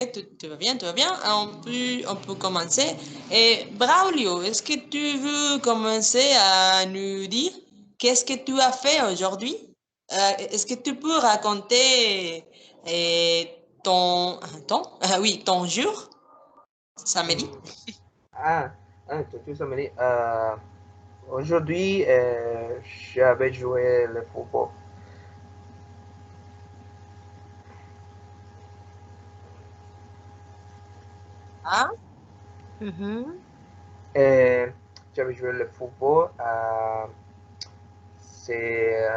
Tout va bien, tout va bien. On peut commencer. Et Braulio, est-ce que tu veux commencer à nous dire qu'est-ce que tu as fait aujourd'hui? Est-ce que tu peux raconter ton jour, samedi? Mm. Ah, tout samedi. Aujourd'hui, j'avais joué le football. Ah, Mhm. Et j'avais joué le football. C'est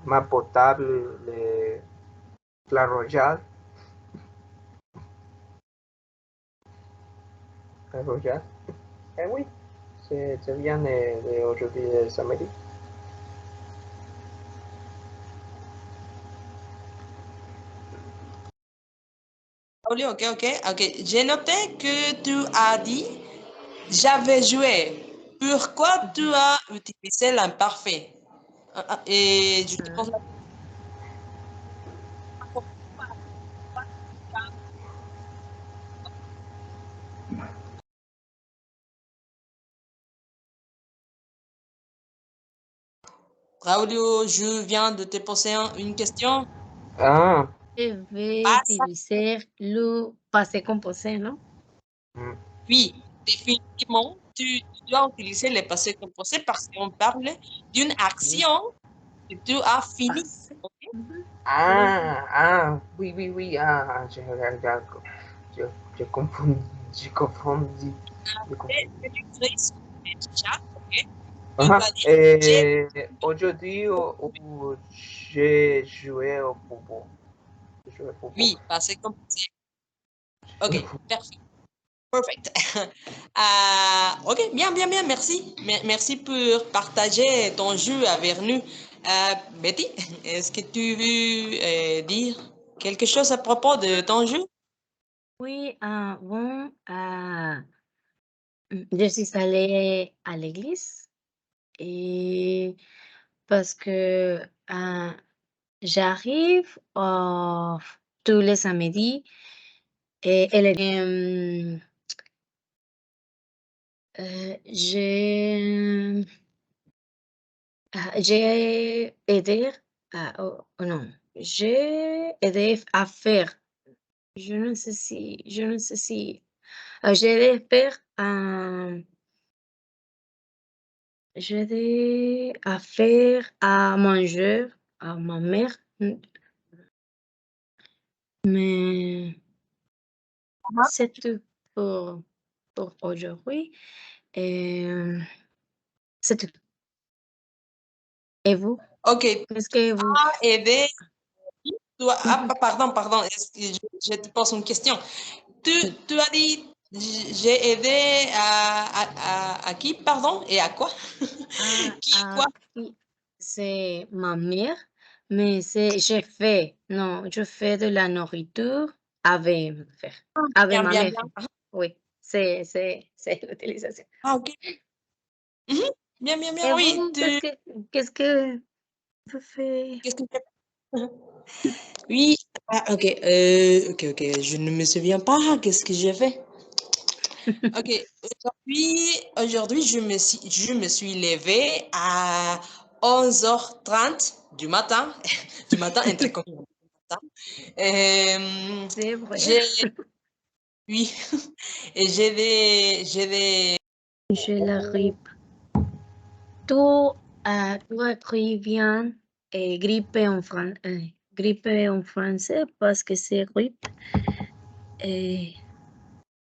ma potable, la Royal. La Royal. Eh oui, c'est bien aujourd'hui, samedi. Braulio, ok, ok, ok. J'ai noté que tu as dit j'avais joué. Pourquoi tu Mhm. as utilisé l'imparfait? Et je te pose Ah, la Braulio, je viens de te poser une question. Ah, Je vais Ah, utiliser le passé composé, non? mm, oui, définitivement, tu dois utiliser le passé composé parce qu'on parle d'une Oui. action que tu as fini. Passé. Ok? Mhm. Oui. oui, oui, oui, je, je confonds, je confonds, je confonds. Et tu écris sur le chat, ok? Tu Ah, vas dire, j'ai, aujourd'hui, j'ai joué au football. J'ai joué au football. oui, passé composé. J'ai joué au Ok, football. perfect. Perfect. Ok, bien, bien, bien, merci. Merci pour partager ton jeu avec nous. Betty, est-ce que tu veux dire quelque chose à propos de ton jeu? Oui, bon, je suis allée à l'église et parce que j'arrive tous les samedis et j'ai j'ai aidé oh non, j'ai aidé à faire, je ne sais si, j'ai aidé à faire, j'ai aidé à faire à manger à ma mère, mais c'est tout pour aujourd'hui et c'est tout. Et vous? Ok, Est-ce que vous aider. mhm, Pardon, pardon, je te pose une question. Tu, oui. tu as dit, j'ai aidé à qui, pardon, et à quoi? Qui, quoi? Oui, c'est ma mère, mais c'est je fais de la nourriture avec faire avec Bien, ma bien, mère. bien. Oui, c'est l'utilisation. Ah, ok. Mhm. Bien, bien, bien, Et oui. vous, qu'est-ce que vous faites? Qu'est-ce que tu fais? Oui, ok, ok, ok, je ne me souviens pas, qu'est-ce que j'ai fait? Ok, aujourd'hui, je me suis levée à 11h30 du matin, du matin, entre combien du matin. C'est vrai. J'ai, oui, et J'ai la grippe. Tu écris bien grippe en français parce que c'est grippe. Et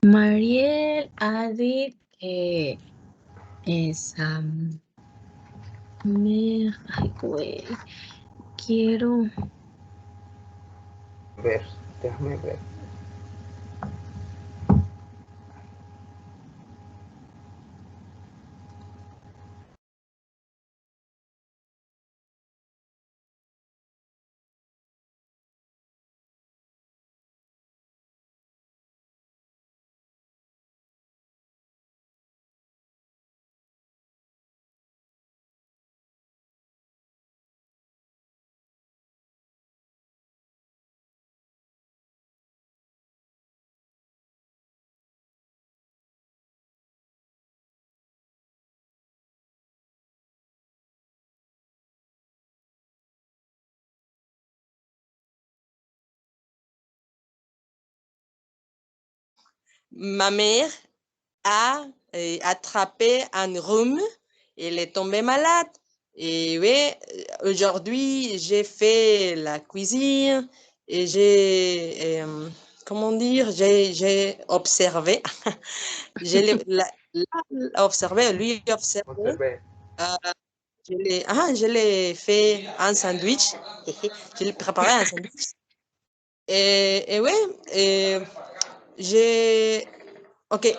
Mariel a dit que esa mère, ay, güey, quiero Ver, déjame ver. ma mère a attrapé un rhume. Elle est tombée malade. Et oui, aujourd'hui, j'ai fait la cuisine et comment dire, j'ai observé, observé, lui observé. Observé. Je l'ai fait un sandwich. Je l'ai préparé un sandwich. Et oui, j'ai. Ok,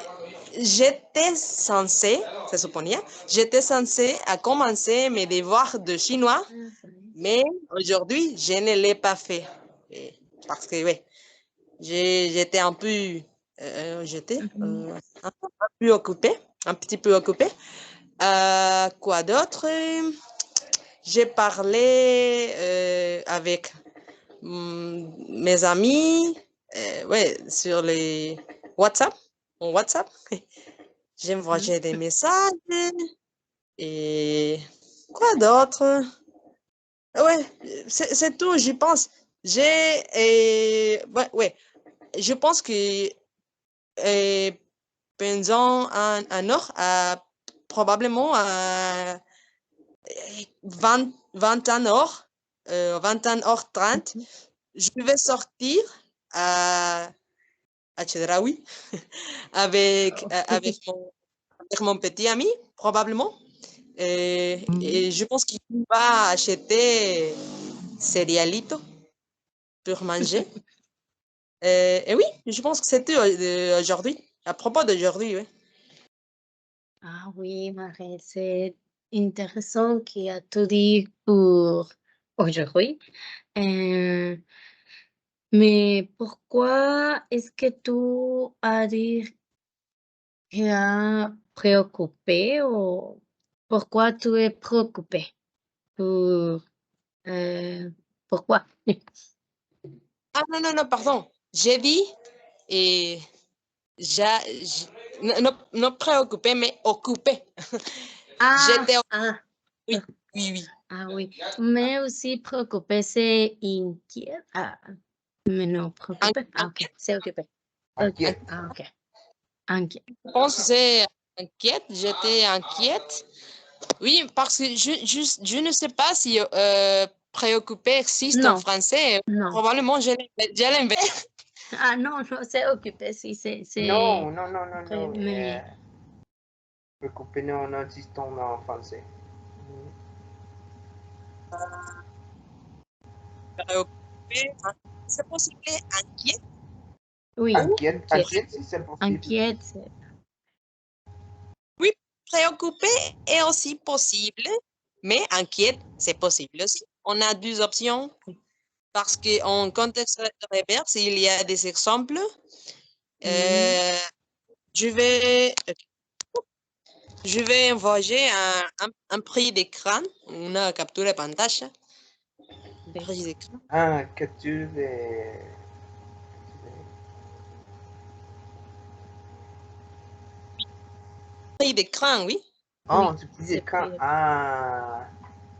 j'étais censée, c'est supposé, j'étais censée à commencer mes devoirs de chinois, mais aujourd'hui, je ne l'ai pas fait. Parce que, oui, j'étais un peu, un peu occupée, un petit peu occupée. Quoi d'autre? J'ai parlé avec mes amis, ouais, sur les WhatsApp, mon WhatsApp. J'ai envoyé des messages et quoi d'autre? Ouais, c'est tout, je pense. Ouais, je pense que pendant un heure, probablement 21 heures, 21 heures 30, je vais sortir à Chedraoui avec mon petit ami, probablement. Et je pense qu'il va acheter céréalitos pour manger. Et oui, je pense que c'était aujourd'hui. À propos d'aujourd'hui, oui. Ah oui, Marie, c'est intéressant qu'il a tout dit pour aujourd'hui. Euh, mais pourquoi est-ce que tu as dit que es préoccupé ou pourquoi tu es préoccupé? Pour, euh, pourquoi? Ah non, non, non, pardon. J'ai dit, et non préoccupé, mais occupé. J'étais, Ah, oui, oui, oui. ah oui, mais aussi préoccupé, c'est inquiet. Ah, mais non, préoccupé. Ah, ok, c'est occupé. Inquiète. Ah, ok. Inquiet. Je pense que c'est inquiète. J'étais inquiète. Oui, parce que je ne sais pas si préoccupé existe en Non, français. non. Probablement, je l'inverse. Ah non, non, c'est occupé, si, c'est... Non, non, non, non, non. Mais... Préoccupé non existe en français. Préoccupé, c'est possible inquiète. Oui, Inquiète, inquiète. inquiète si c'est possible. Inquiète, c'est... Oui, préoccupé est aussi possible, mais inquiète, c'est possible aussi. On a deux options parce qu'en contexte reverse, il y a des exemples. Je vais envoyer un prix d'écran, une capture de pantalla. Prix d'écran. Ah, capture de... Prix d'écran, oui. Oh, Oui, c'est plus c'est d'écran. plus... Ah,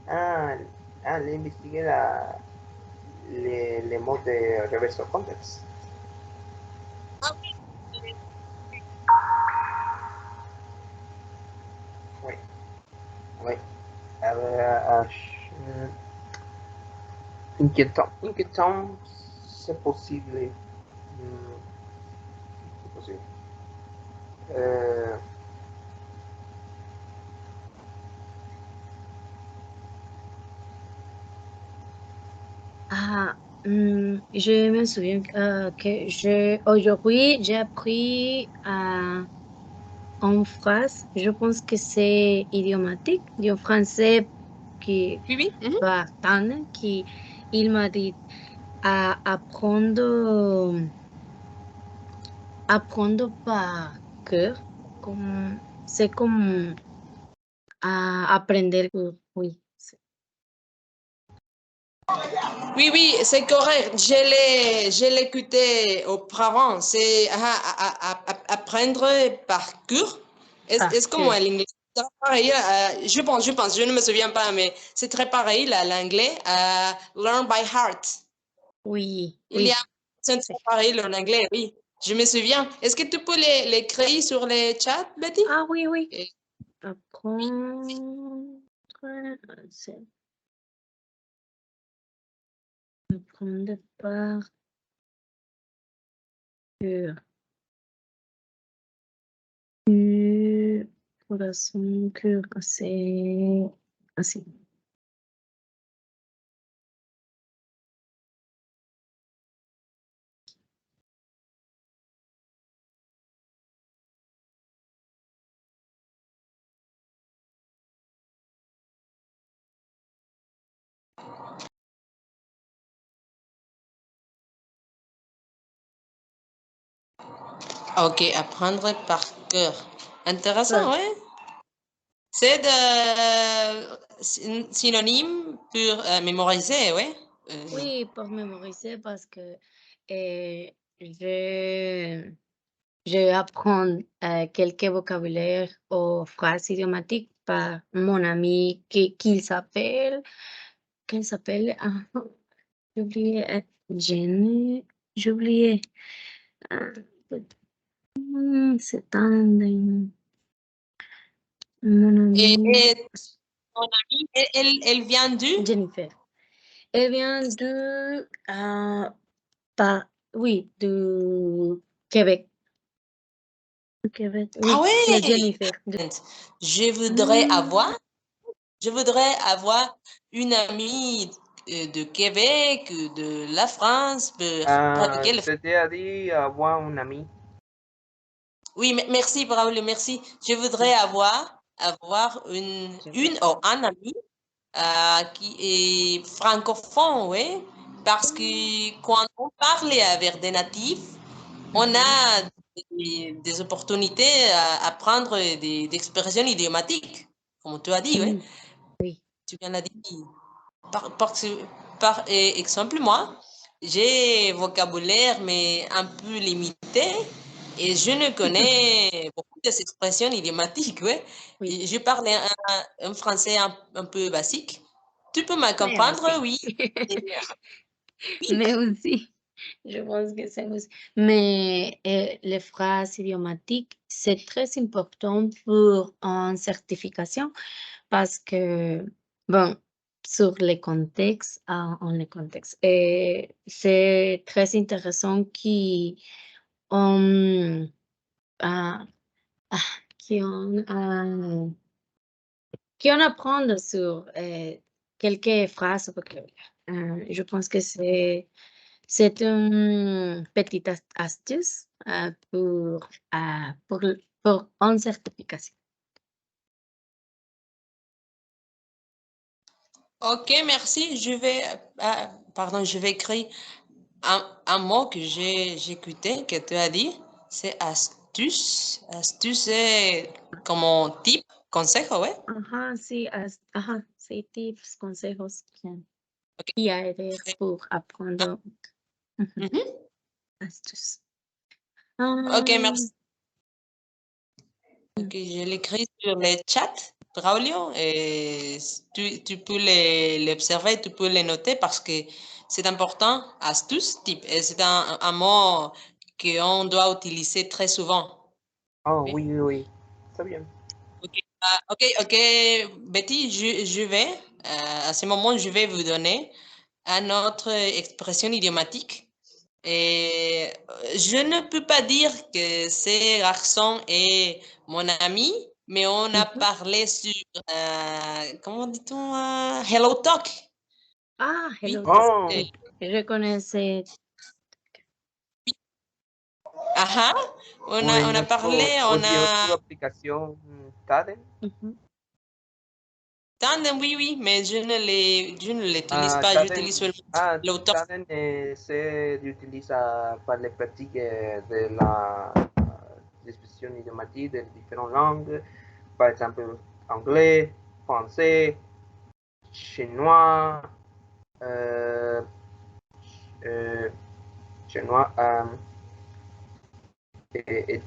ah, ah, investiguer les mots de reverse context. Ah Oui, oui. Alors, inquiétant. Inquiétant, c'est possible. C'est possible. Ah, je me souviens aujourd'hui, j'ai appris en phrase, je pense que c'est idiomatique, du français qui oui, oui. partant, qui il m'a dit à apprendre par cœur, comme, c'est comme aprender, oui. Oui, oui, c'est correct. Je l'ai écouté auparavant. C'est apprendre par cœur. Par Est-ce que cœur. moi, l'anglais, c'est pareil? Je pense, je ne me souviens pas, mais c'est très pareil, l'anglais. Learn by heart. Oui, Il y oui. a, c'est très pareil en anglais, oui. Je me souviens. Est-ce que tu peux l'écrire sur le chat, Betty? Ah oui, oui. Et- Apprendre. C'est apprendre par cœur. Corazón, cœur, c'est ainsi. Ok, apprendre par cœur. Intéressant, ouais. C'est synonyme pour mémoriser, ouais. Oui, pour mémoriser parce que je, je apprends quelques vocabulaires ou phrases idiomatiques par mon ami qui s'appelle, ah, j'ai oublié, Jenny, j'ai oublié. Ah, c'est tandem. Mon Et ami ton amie, elle vient d'où? Jennifer. Elle vient de, oui, du Québec. Du Québec, Ah oui, ouais! c'est Jennifer. Je voudrais Mm, avoir une amie de Québec, de la France, quelle- C'est-à-dire avoir un ami. Oui, merci, Braulio, merci. Je voudrais avoir une ou un ami qui est francophone, oui, parce que quand on parle avec des natifs, on a des opportunités à apprendre des expressions idiomatiques, comme tu as dit, oui. oui. Tu viens de dire. Par exemple, moi, j'ai vocabulaire, mais un peu limité, et je ne connais beaucoup des expressions idiomatiques, ouais. Oui, Et je parle un français un peu basique. Tu peux me mais comprendre, aussi. oui. Et- oui. Mais aussi, je pense que c'est aussi. Mais les phrases idiomatiques, c'est très important pour une certification parce que, bon, sur les contextes, en les contextes, c'est très intéressant on, ah, ah, qu'on apprend sur quelques phrases. Je pense que c'est une petite astuce pour une certification. Ok, merci. Je vais écrire un mot que j'ai écouté, que tu as dit. C'est astuce. Astuce, c'est comme un type, conseil, ouais. Ajá, sí, sí, tips, consejos Ok. y aider pour apprendre. Ujú, Mhm. astuces. Ok, Ah, merci. Ok, je l'écris sur le chat, Braulio, et tu peux l'observer, tu peux les noter parce que c'est important, astuce, type, et c'est un mot qu'on doit utiliser très souvent. Oh, Ok, oui, oui, oui. Está bien. ok, Betty, je vais, à ce moment, je vais vous donner une autre expression idiomatique. Et je ne peux pas dire que ce garçon est mon ami, mais on a ujú. parlé sur, comment dit-on, Hello Talk. Oui, Hello Talk. Oh, Sí, je connais ajá, o en on a parlé, nuestro, o on de a otra aplicación, Tadel. tandem, oui, mais je ne l'utilise pas, Tadel, j'utilise seulement Hello Talk. Tadel se utiliza para la práctica de la expresión idiomatique de diferentes langues, par exemple anglais, français, chinois, euh, euh, chinois, et,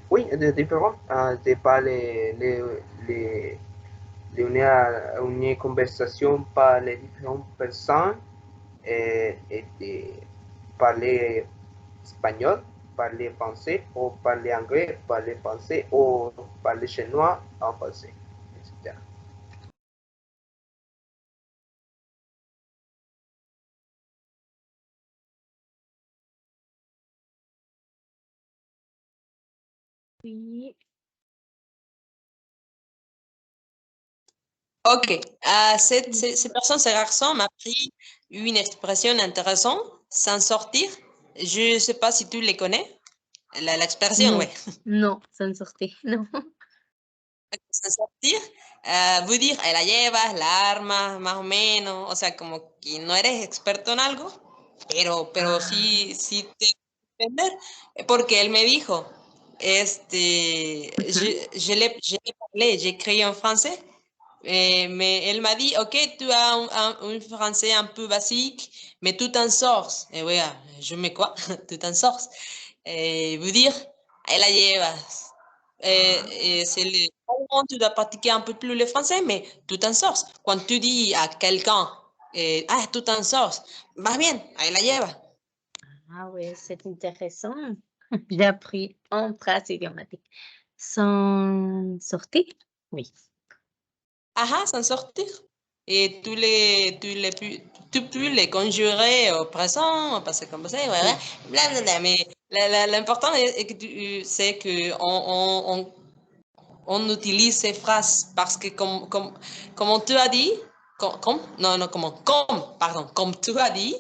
oui, de différents, de parler une conversation par les différentes personnes et de parler espagnol, parler français, ou parler anglais, parler français, ou parler chinois en français, etc. Oui. Ok, ces personnes, ces garçons m'a pris une expression intéressante, s'en sortir. Je ne sais pas si tu les connais, l'expression, Non, ouais. no, s'en sortir, no. S'en sortir, voy a decir, la llevas, la armas, más o menos, o sea, como que no eres experto en algo, pero sí, sí te entender, porque él me dijo, je l'ai parlé, j'ai écrit en français, mais elle m'a dit, ok, tu as un français un peu basique, mais tu t'en sors. Et voilà, je mets quoi? Tu t'en sors. Et veut dire, elle la llevas. C'est le moment tu dois pratiquer un peu plus le français, mais tu t'en sors. Quand tu dis à quelqu'un, ah, tu t'en sors, va bien, elle la lleva. Ah ouais, c'est intéressant. J'ai appris en phrase idiomatique. S'en sortir? Oui. Ah, s'en sortir. Et tu peux les conjurer au présent, au passé comme ça, voilà, blablabla. Mais l'important c'est que on utilise ces phrases parce que comme tu as dit, comme tu as dit,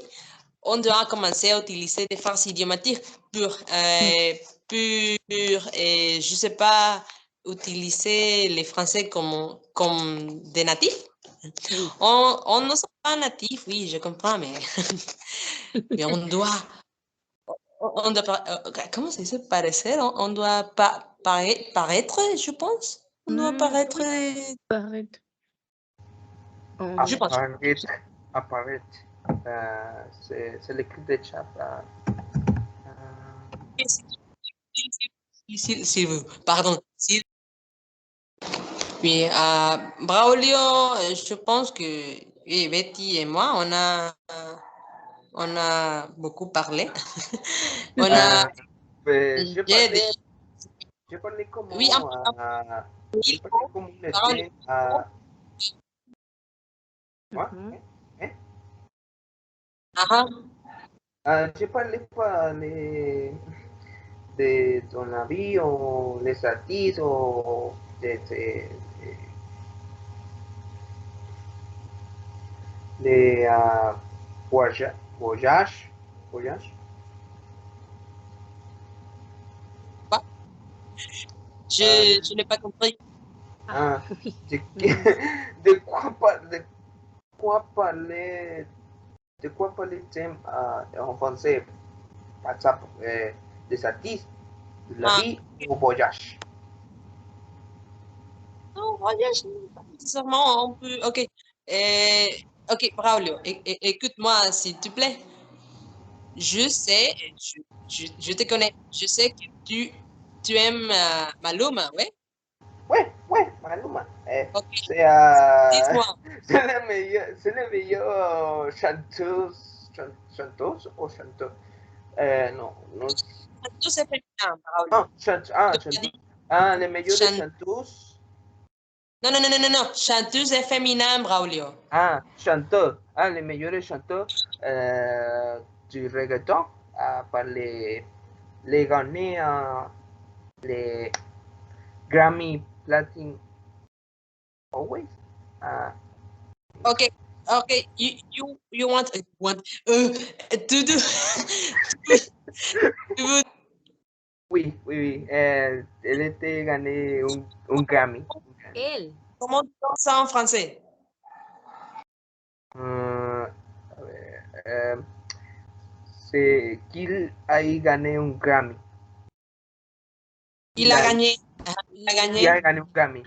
on doit commencer à utiliser des phrases idiomatiques et je sais pas, utiliser les français comme des natifs. Oui. On ne sont pas natifs, oui, je comprends, mais, mais on doit, comment ça se parecer? On doit paraître, je pense. On doit paraître, Oui, paraître. je pense. Apparaître. C'est l'écrit de chat. Pardon. Oui, Braulio, je pense que oui, Betty et moi, on a beaucoup parlé. On a, Je j'ai des, parlais oui, comment, je parlais comme on Braulio. était à quoi? Mhm. Hein? Ah, Je parlais pas de ton avis ou les artistes ou de voyage, voyage. je n'ai pas compris. Ah, Ah, oui. de, Mhm. de quoi parler, de quoi parler thème en français, par exemple, des artistes, de la Ah, vie ou voyage. non, voyage, pas nécessairement, on peut, ok. Euh, ok, Braulio, écoute-moi, s'il te plaît. Je sais, je te connais, je sais que tu aimes Maluma, ouais? Ouais, ouais, Maluma. Ok, C'est dis-moi. c'est le meilleur chanteuse, chanteuse ou chanteur. Non, non, Tout c'est féminin, Braulio. non, Tu as chanteuse. dit Ah, le meilleur chan- chanteuse. Non, non, non, non, non, non. Chanteuse est féminin, Braulio. Ah, chanteur. Ah, le meilleur chanteur du reggaeton par les gagnés les Grammy Platinum Always. Ah, Ok, ok. You want to do. Tu veux- oui, oui, oui. Elle était gagné un Grammy. Elle. Comment tu dis ça en français? Euh, c'est qu'il a gagné un Grammy. Il Il a a, gagné. Il a il gagné. a gagné un Grammy.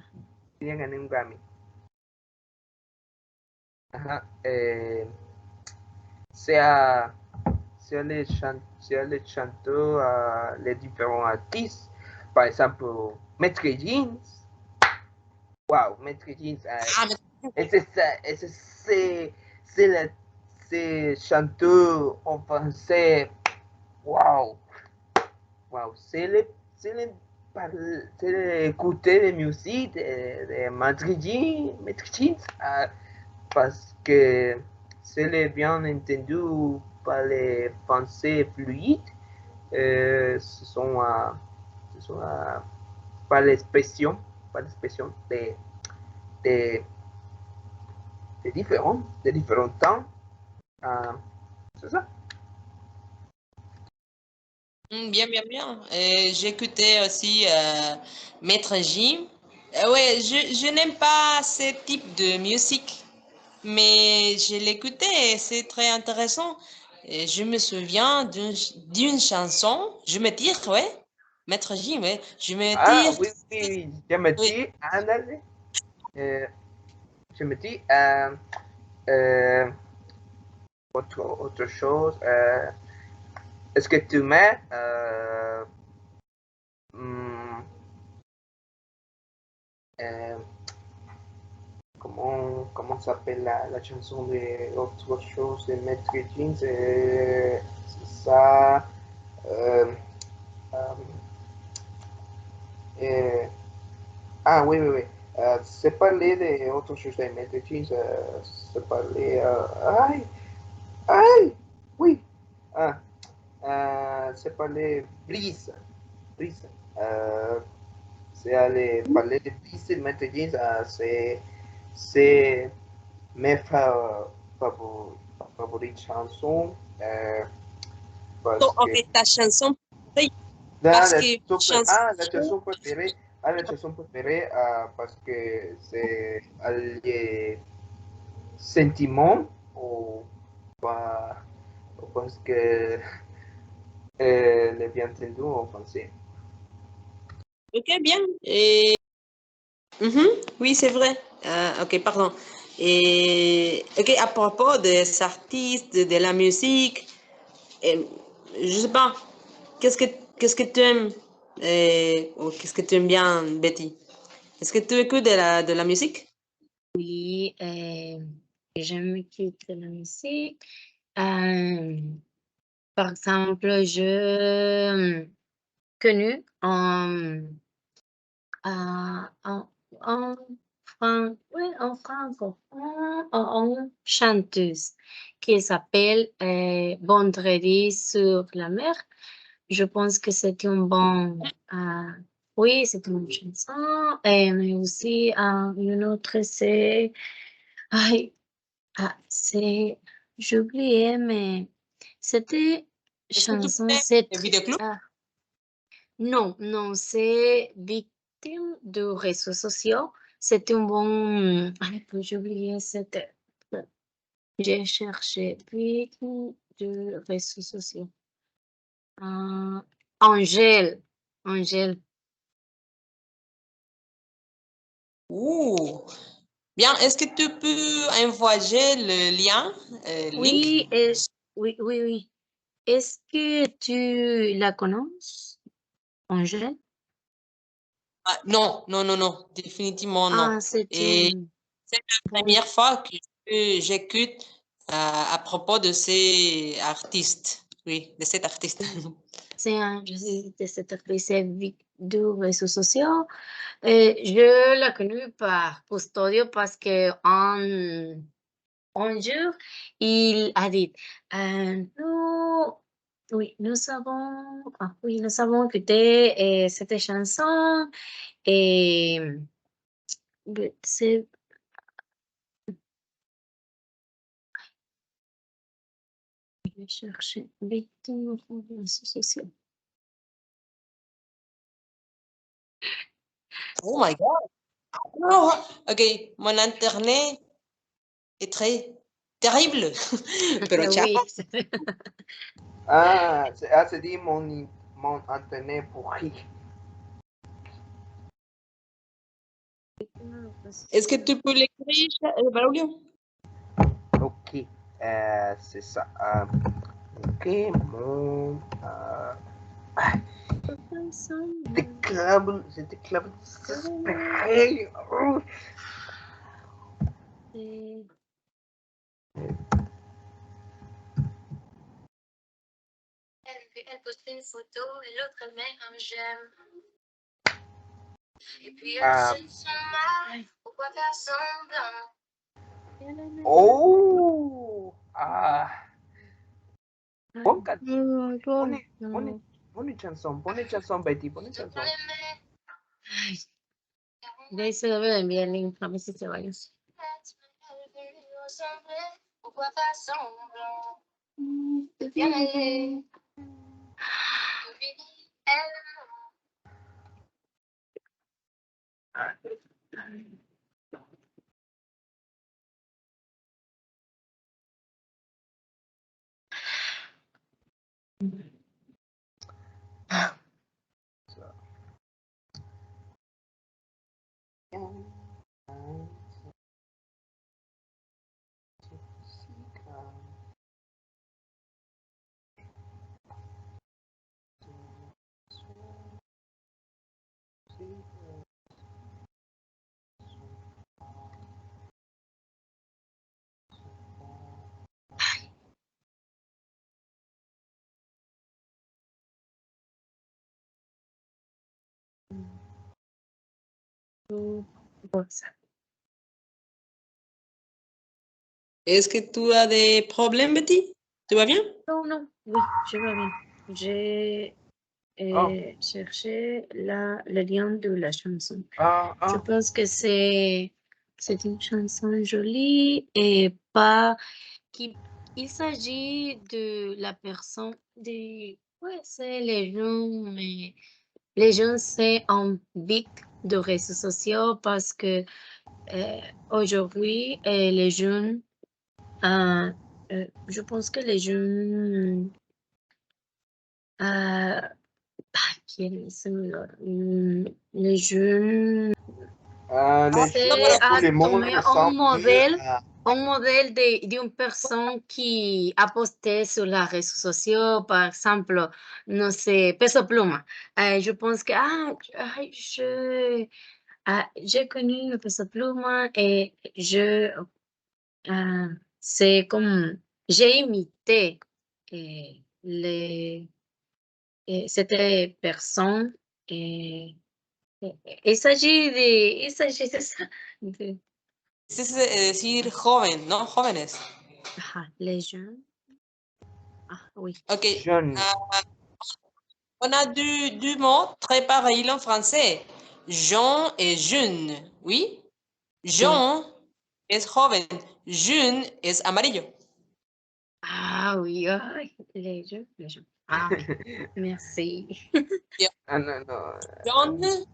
Il a gagné un Grammy. Ajá, sea, sea le chantó a les différents artistes. Par exemple, Maître Jeans. Wow, Maître Jeans. Ah, mais C'est le chanteur en français. Wow. wow, c'est écouter la musique de madridiens, parce que c'est bien entendu par les pensées fluides, ce sont par l'expression de, de différents temps. C'est ça. Bien, bien, bien. J'écoutais aussi Maître Jim. Ouais, je n'aime pas ce type de musique, mais je l'écoutais et c'est très intéressant. Et je me souviens d'une chanson, je me tire, ouais, Maître Jim, ouais, je me Ah, tire, oui, oui, je me oui. dis, ándale, je me dis, autre chose, est-ce que tu mets hmm, comment s'appelle la chanson de autre chose de Maître Jeans? C'est ça. Euh, euh, ah oui, oui, oui. C'est parler de autre chose de Maître Jeans. C'est parler. Aïe, oui. Ah, c'est parler brise. Brise. Euh, c'est aller parler de brise de Maître Jeans. C'est mes favorites chansons. Donc, Parce en que fait, ta chanson, oui, la, parce la, que super, chanson, la chanson préférée, la chanson préférée parce que c'est allié sentiment ou, pas, ou parce que est bien entendu en français. ok, bien. Et, mhm, oui, c'est vrai. Ok, pardon. Et, ok, à propos des artistes, de la musique, et, je sais pas, qu'est-ce que, qu'est-ce que tu aimes, ou qu'est-ce que tu aimes bien, Betty? Est-ce que tu écoutes de la musique? Oui, j'aime écouter la musique. Euh, Par exemple, je connu en, ouais, en francophone, en chanteuse qui s'appelle Vendredi sur la mer. Je pense que c'est une bonne, oui, c'est une bonne chanson. Mais aussi une autre, c'est, aïe, j'ai oublié, mais c'était Est-ce que tu chanson, connais c'est le vidéoclip? non, non, c'est victime de réseaux sociaux. C'est un bon, j'ai oublié, c'était, j'ai cherché victime de réseaux sociaux. Euh, Angèle, Angèle. Ouh, bien. Est-ce que tu peux envoyer le lien, link? Oui, oui, oui, oui. Est-ce que tu la connais, Angèle? Ah, non, non, non, non, définitivement non. C'est Et une c'est la bonne. première fois que j'écoute à propos de ces artistes. Oui, de cet artiste. C'est un, je sais, de cette actrice de réseaux sociaux. Je la connais par Custodio parce que un jour, il a dit, nous, oui, nous avons écouté cette chanson et c'est, je vais chercher victime de réseaux sociaux. Oh my God. Oh, ok, mon internet est très terrible. Pero ciao. Oui, C'est dit mon internet pourri. Est-ce que tu peux l'écrire, Braulio? Ok, c'est ça. Ok, mon c'est des câbles désespérés. puis elle poste une photo et l'autre met un j'aime. Et puis elle se sent mal. Pourquoi faire semblant? Oh! Ah! Bonne chanson, Betty, bonne chanson. De ahí se lo veo en violín, a ver si se vaya. Pourquoi faire semblant? Bien aller. Est-ce que tu as des problèmes, Betty? Tout va bien? Non, non, oui, je vais bien. J'ai cherché le lien de la chanson. Je pense que c'est une chanson jolie et pas qui. Il s'agit de la personne ouais, c'est les gens, mais les gens c'est un big de réseaux sociaux parce que aujourd'hui les jeunes je pense que les jeunes les jeunes tout le monde tomé ressemble un modèle d'une personne qui a posté sur les réseaux sociaux, par exemple, no sé, Peso Pluma. Je pense que j'ai connu le Peso Pluma et c'est comme j'ai imité cette personne et il s'agit de ça. C'est decir joven, ¿no? Jóvenes. Les jeunes. Oui. Ok. jeune. On a deux mots très pareils en français. Jean et jeune. Oui. Jean es joven. Jeune es amarillo. Ah oui, les jeunes. Ah, ok. Merci. No.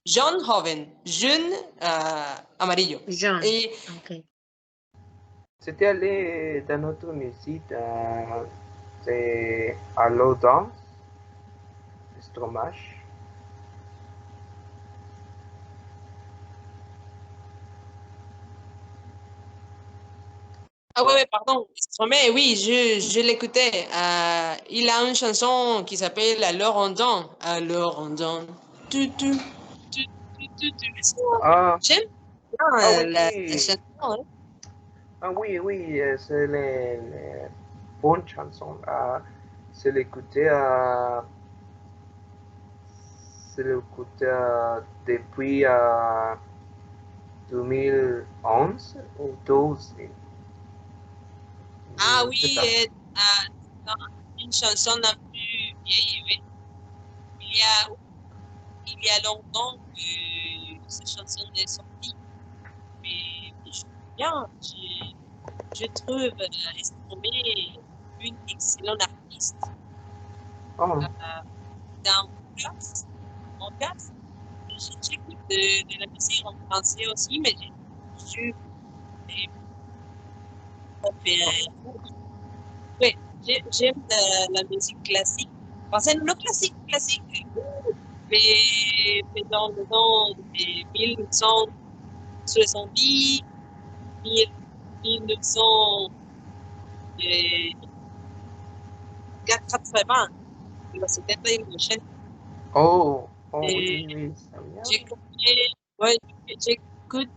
Jean joven. Jeune amarillo. Jeune. Et Ok. C'était allé dans notre site, c'est Allo Dance, Stromash. ah ouais, pardon. Mais oui, je l'écoutais. Il a une chanson qui s'appelle Alors on danse. Alors on danse. Tu, tu, tu, Ah, J'aime ah bien la oui, chanson. Hein. ah oui, c'est les bonnes chansons. C'est l'écouter depuis 2011 ou 12. Ah C'est oui, ça. une chanson un peu vieille. Oui. Il y a longtemps que cette chanson est sortie. Mais bien, je trouve Stromae une excellente artiste. Oh, Dans mon cas, j'écoute de la musique en français aussi, mais je ouais, j'aime la musique classique. Enfin, non classique, mais dans le temps de 1970, 1980, c'était très prochaine. oh, Et oui, ça vient. J'écoute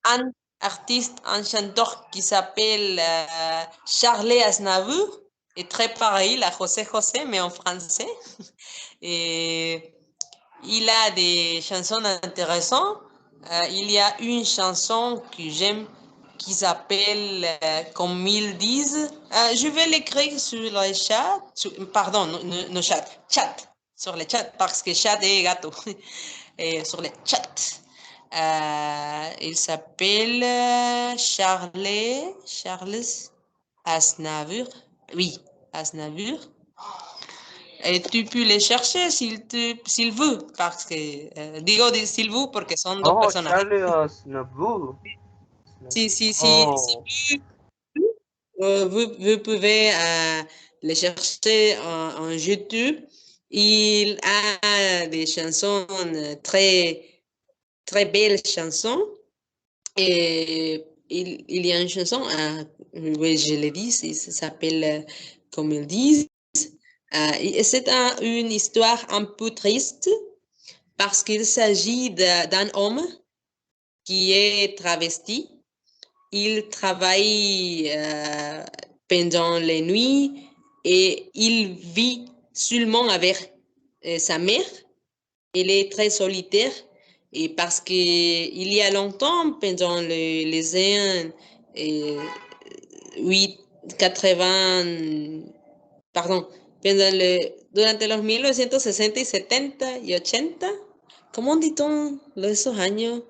un artiste, un chanteur qui s'appelle Charles Aznavour. est très pareil, la José José, mais en français. Et il a des chansons intéressantes. Il y a une chanson que j'aime qui s'appelle Comme ils disent. Je vais l'écrire sur le chat. Pardon, no chat. Chat. Sur le chat, parce que chat est gâteau. Et sur le chat. Il s'appelle Charles Aznavour. Oui, Aznavour. Et tu peux les chercher s'il veut, parce que, digo s'il veut, porque son dos Oh, personas. Charlie Aznavour. Si Oh, vous pouvez les chercher en YouTube. Il a des chansons très belles chansons. Et il y a une chanson, oui, je l'ai dit, ça s'appelle Comme ils disent. C'est une histoire un peu triste parce qu'il s'agit d'un homme qui est travesti. Il travaille pendant les nuits et il vit seulement avec sa mère. Elle est très solitaire et parce que il y a longtemps, pendant les années 80, pardon, durante los 1960 y 70 y 80, ¿cómo dit-on esos años?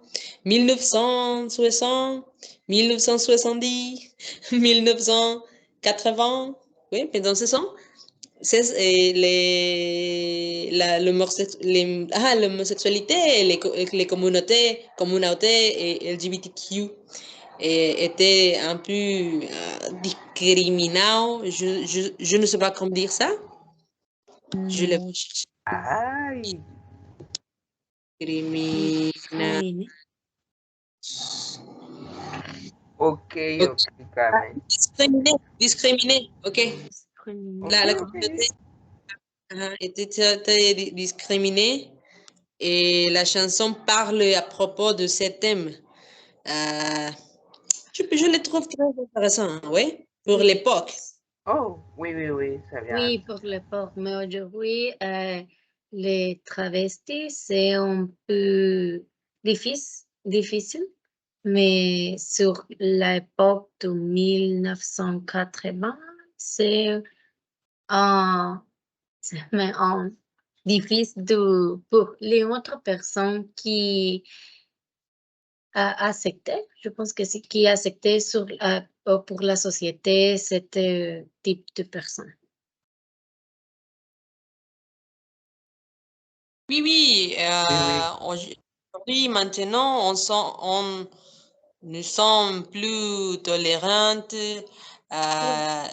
1960, 1970, 1980, oui, pendant ce temps, c'est l'homosexualité et les communautés LGBTQ étaient un peu discriminés. Je ne sais pas comment dire ça. Je le ay, discrimina. ok, explícame. Discriminé, ok. La Ok, communauté était très discriminée et la chanson parle à propos de ce thème. Je le trouve très intéressant, oui, pour Oui. l'époque. Oh, oui, c'est bien. Oui, pour le port, mais aujourd'hui, les travestis, c'est un peu difficile, mais sur l'époque de 1980, c'est un, mais un difficile pour les autres personnes qui accepté, je pense que c'est qui accepté pour la société cet type de personne. Oui, Oui. aujourd'hui, maintenant, nous sommes plus tolérantes. euh,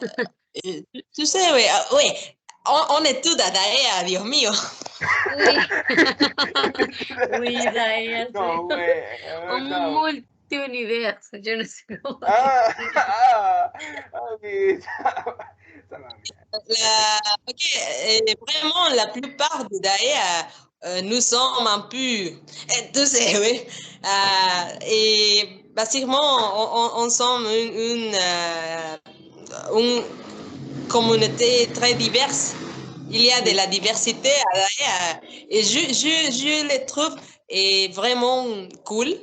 tu sais, oui, oui, on est tous dadaïa, Dios mío. Oui, oui, d'ailleurs, No, c'est güey, un no. multi-univers, je ne sais comment Ah, dire. ok. Ok, vraiment, la plupart des daïa, nous sommes un peu, tu sais, oui. Et basiquement, on sommes une communauté très diverse. Il y a de la diversité et je les trouve vraiment cool.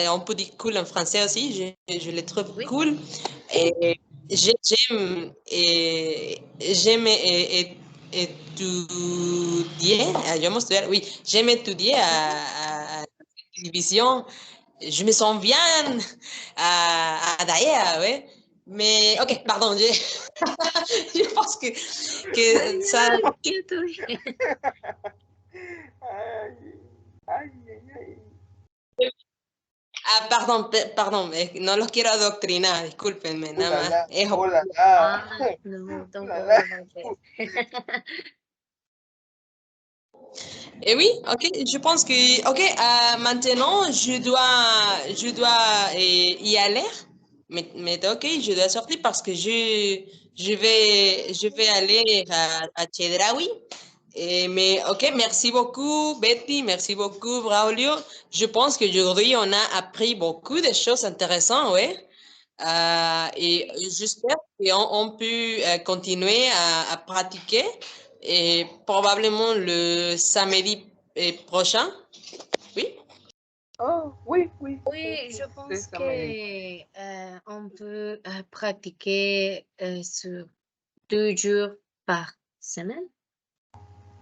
On peut dire cool en français aussi. Je les trouve Oui, cool. Et j'aime étudier. Oui, j'aime étudier à la télévision. Je me sens bien d'ailleurs, oui. Mais, ok, pardon, je pense que ça. bientôt. Ay. Perdón, no los quiero adoctrinar, discúlpenme, nada más. Oh là là. Ah, no, Oh don't là worry là. about it. Et oui, ok, je pense que, ok, maintenant, je dois y aller, mais ok, je dois sortir parce que je vais aller à Chedraui. Mais ok, merci beaucoup Betty, merci beaucoup Braulio. Je pense qu'aujourd'hui, on a appris beaucoup de choses intéressantes, ouais. Et j'espère qu'on peut continuer à pratiquer et probablement le samedi prochain. Oui. Oh, oui, oui. Oui, je pense ça me- que on peut pratiquer sur 2 jours par semaine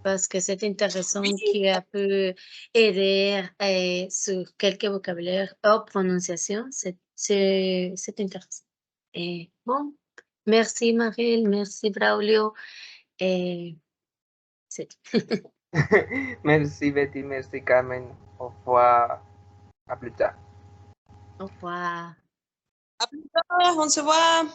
parce que c'est intéressant Oui. qui peut aider sur quelques vocabulaires ou prononciations. C'est intéressant. Et bon, merci Marie, merci Braulio. Et c'est Merci Betty, merci Carmen. Au revoir. À plus tard. au revoir. À plus tard, on se voit.